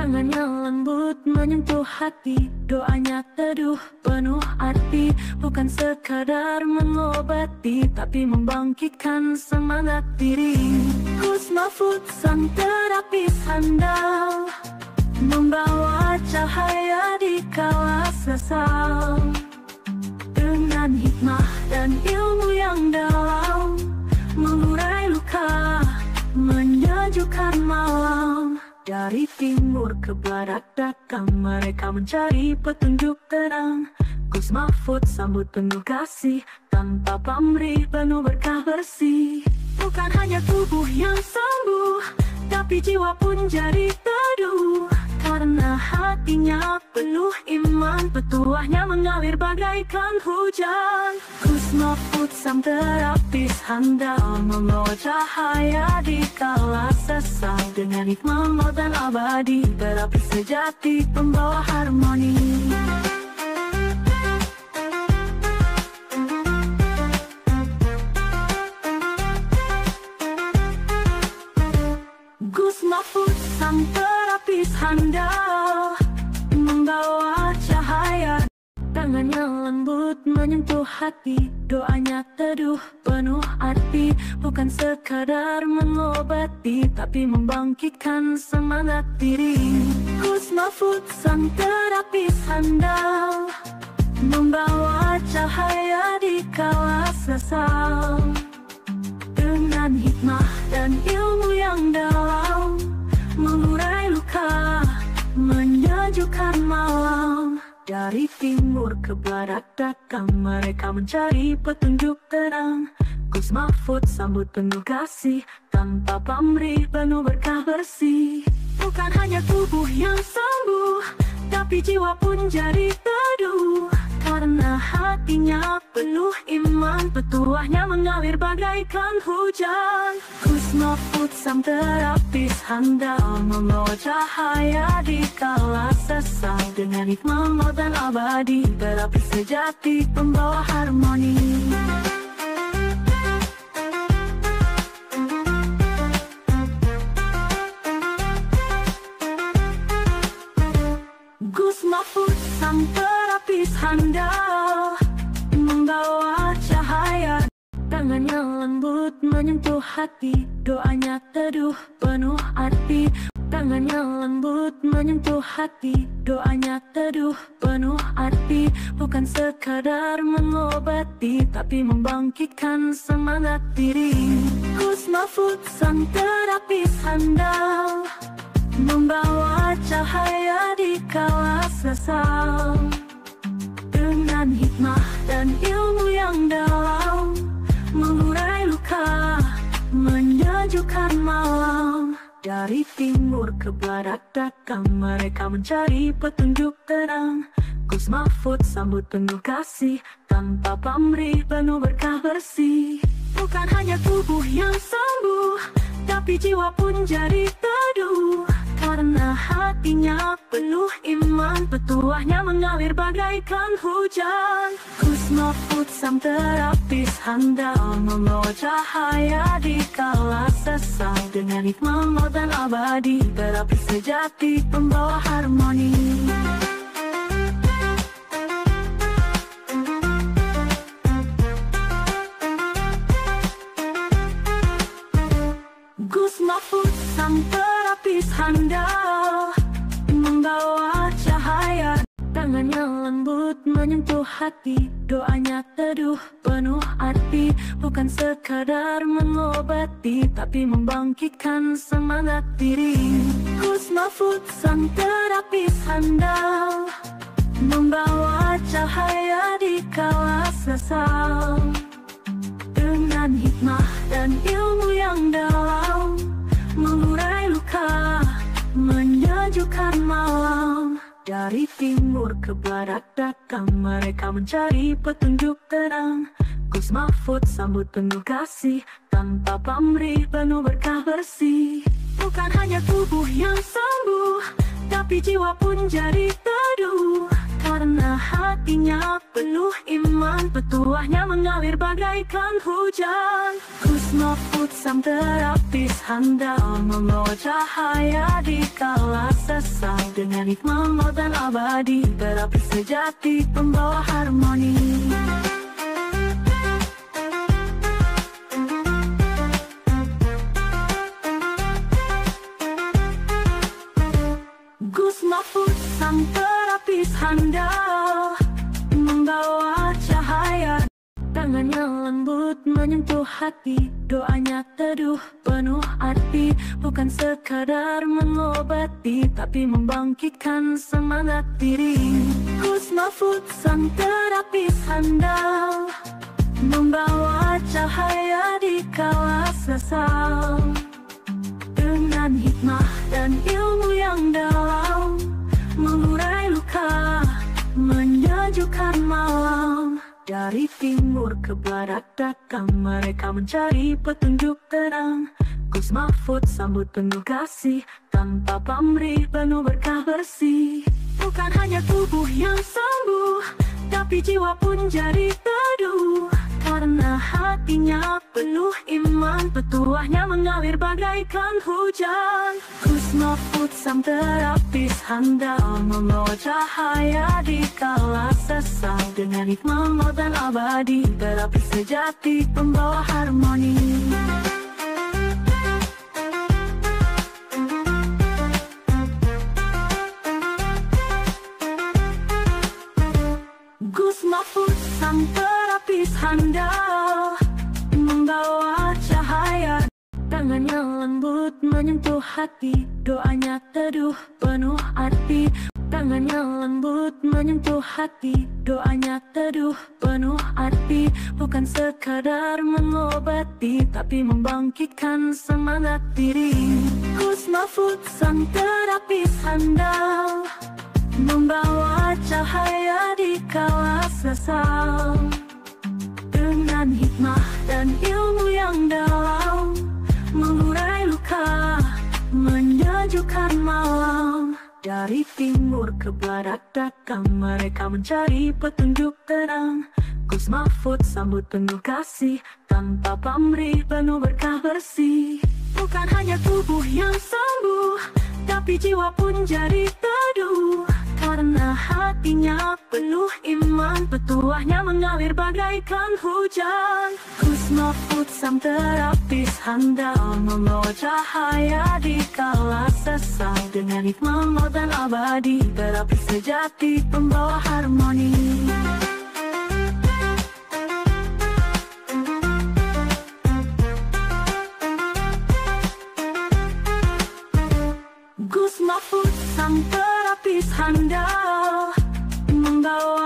Tangannya lembut menyentuh hati, doanya teduh penuh arti. Bukan sekadar mengobati, tapi membangkitkan semangat diri. Gus Mahfud sang terapis handal, membawa cahaya di kala sesal. Dengan hikmah dan ilmu yang dalam, mengurai luka, menyejukkan malam. Dari timur ke barat datang mereka mencari petunjuk terang. Gus Mahfud sambut penuh kasih, tanpa pamrih penuh berkah bersih. Bukan hanya tubuh yang sembuh, tapi jiwa pun jadi teduh. Karena hatinya penuh iman, petuahnya mengalir bagaikan hujan. Gus Mahfud sang terapis handal, membawa cahaya di kala sesal. Dengan hikmah maut dan abadi, terapis sejati pembawa harmoni. Gus Mahfud sang terapis handal, membawa cahaya. Tangannya lembut menyentuh hati, doanya teduh penuh arti. Bukan sekadar mengobati, tapi membangkitkan semangat diri. Gus Mahfud sang terapis handal, membawa cahaya di kala sesal. Dengan hikmah dan ilmu yang dalam, mengurai luka, menyejukkan malam. Dari timur ke barat datang mereka mencari petunjuk terang. Gus Mahfud sambut penuh kasih, tanpa pamrih penuh berkah bersih. Bukan hanya tubuh yang sembuh, tapi jiwa pun jadi teduh. Karena hatinya penuh iman, petuahnya mengalir bagaikan hujan. Gus Mahfud sang terapis handal, membawa cahaya di kala sesal. Dengan hikmah maut dan abadi, terapis sejati pembawa harmoni. Gus Mahfud sang terapis handal, membawa cahaya. Tangannya lembut menyentuh hati, doanya teduh penuh arti. Tangannya lembut menyentuh hati, doanya teduh penuh arti. Bukan sekadar mengobati, tapi membangkitkan semangat diri. Gus Mahfud sang terapis handal, membawa cahaya di kala sesal. Dengan hikmah dan ilmu yang dalam, mengurai luka, menyejukkan malam. Dari timur ke barat datang mereka mencari petunjuk terang. Gus Mahfud sambut penuh kasih, tanpa pamrih penuh berkah bersih. Bukan hanya tubuh yang sembuh, tapi jiwa pun jadi teduh. Karena hatinya penuh iman, petuahnya mengalir bagaikan hujan. Gus Mahfud sang terapis handal, membawa cahaya di kala sesal. Dengan hikmah maut dan abadi, terapis sejati pembawa harmoni. Gus Mahfud sang terapis handal, membawa cahaya. Tangannya lembut menyentuh hati, doanya teduh penuh arti. Bukan sekadar mengobati, tapi membangkitkan semangat diri. Gus Mahfud sang terapis handal, membawa cahaya di kala sesal. Dengan hikmah dan ilmu yang dalam, mengurai luka, menyejukkan malam. Dari timur ke barat datang mereka mencari petunjuk terang. Gus Mahfud sambut penuh kasih, tanpa pamrih penuh berkah bersih. Bukan hanya tubuh yang sembuh, tapi jiwa pun jadi teduh. Karena Karena hatinya penuh iman, petuahnya mengalir bagaikan hujan. Gus Mahfud sang terapis handal, membawa cahaya di kala sesal. Dengan hikmah maut dan abadi, terapis sejati, pembawa harmoni. Gus Mahfud sang terapis handal, membawa cahaya. Tangannya lembut menyentuh hati, doanya teduh penuh arti. Bukan sekadar mengobati, tapi membangkitkan semangat diri. Gus Mahfud sang terapis handal, membawa cahaya di kala sesal. Dengan hikmah dan ilmu yang dalam, mengurai luka, menyejukkan malam. Dari timur ke barat datang, mereka mencari petunjuk terang. Gus Mahfud sambut penuh kasih, tanpa pamrih penuh berkah bersih. Bukan hanya tubuh yang sembuh, tapi jiwa pun jadi teduh. Karena hatinya penuh iman, petuahnya mengalir bagaikan hujan. Gus Mahfud sang terapis handal, membawa cahaya di kala sesal. Dengan hikmah maut dan abadi, terapis sejati, pembawa harmoni. Gus Mahfud sang terapis handal, membawa cahaya. Tangannya lembut menyentuh hati, doanya teduh penuh arti. Tangannya lembut menyentuh hati, doanya teduh penuh arti. Bukan sekadar mengobati, tapi membangkitkan semangat diri. Gus Mahfud sang terapis handal, membawa cahaya di kala sesal. Dengan hikmah dan ilmu yang dalam, mengurai luka, menyejukkan malam. Dari timur ke barat datang, mereka mencari petunjuk terang. Gus Mahfud sambut penuh kasih, tanpa pamrih penuh berkah bersih. Bukan hanya tubuh yang sembuh, tapi jiwa pun jadi teduh. Karena hatinya penuh iman, petuahnya mengalir bagaikan hujan. Gus Mahfud sang terapis handal, membawa cahaya di kala sesal. Dengan hikmah maut dan abadi, terapis sejati, pembawa harmoni. Gus Mahfud sang terapis handal, membawa